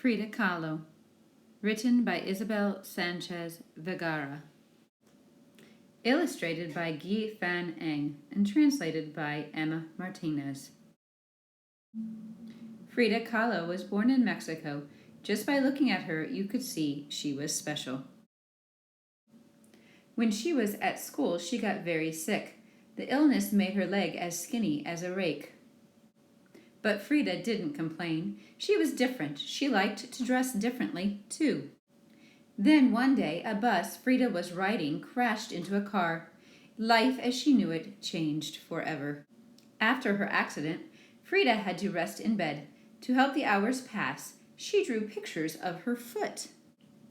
Frida Kahlo, written by Isabel Sanchez Veraga, illustrated by Guy Van Eng, and translated by Emma Martinez. Frida Kahlo was born in Mexico. Just by looking at her, you could see she was special. When she was at school, she got very sick. The illness made her leg as skinny as a rake. But Frida didn't complain. She was different. She liked to dress differently, too. Then one day, a bus Frida was riding crashed into a car. Life as she knew it changed forever. After her accident, Frida had to rest in bed. To help the hours pass, she drew pictures of her foot.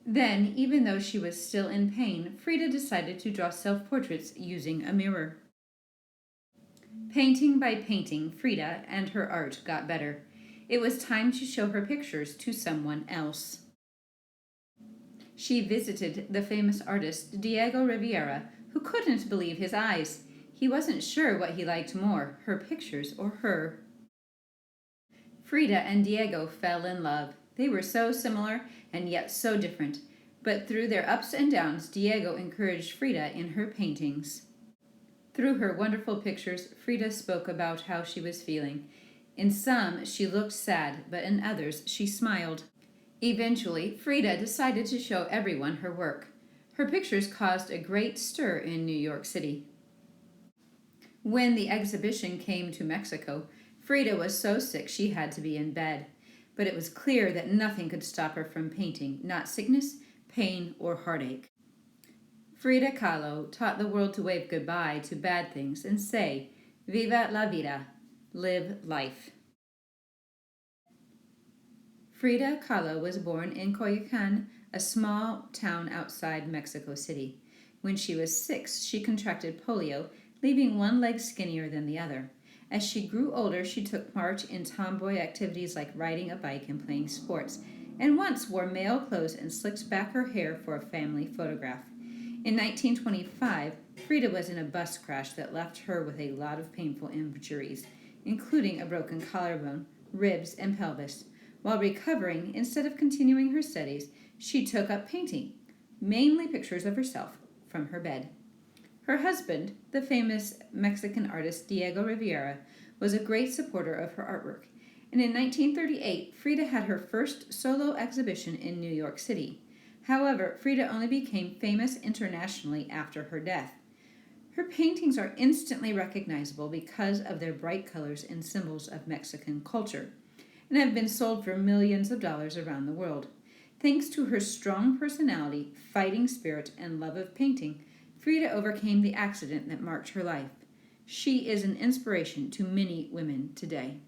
Then, even though she was still in pain, Frida decided to draw self-portraits using a mirror. Painting by painting, Frida and her art got better. It was time to show her pictures to someone else. She visited the famous artist Diego Rivera, who couldn't believe his eyes. He wasn't sure what he liked more, her pictures or her. Frida and Diego fell in love. They were so similar and yet so different. But through their ups and downs, Diego encouraged Frida in her paintings. Through her wonderful pictures, Frida spoke about how she was feeling. In some, she looked sad, but in others, she smiled. Eventually, Frida decided to show everyone her work. Her pictures caused a great stir in New York City. When the exhibition came to Mexico, Frida was so sick she had to be in bed. But it was clear that nothing could stop her from painting, not sickness, pain, or heartache. Frida Kahlo taught the world to wave goodbye to bad things and say, "Viva la vida," live life. Frida Kahlo was born in Coyoacán, a small town outside Mexico City. When she was 6, she contracted polio, leaving one leg skinnier than the other. As she grew older, she took part in tomboy activities like riding a bike and playing sports, and once wore male clothes and slicked back her hair for a family photograph. In 1925, Frida was in a bus crash that left her with a lot of painful injuries, including a broken collarbone, ribs, and pelvis. While recovering, instead of continuing her studies, she took up painting, mainly pictures of herself from her bed. Her husband, the famous Mexican artist Diego Rivera, was a great supporter of her artwork, and in 1938, Frida had her first solo exhibition in New York City. However, Frida only became famous internationally after her death. Her paintings are instantly recognizable because of their bright colors and symbols of Mexican culture, and have been sold for millions of dollars around the world. Thanks to her strong personality, fighting spirit, and love of painting, Frida overcame the accident that marked her life. She is an inspiration to many women today.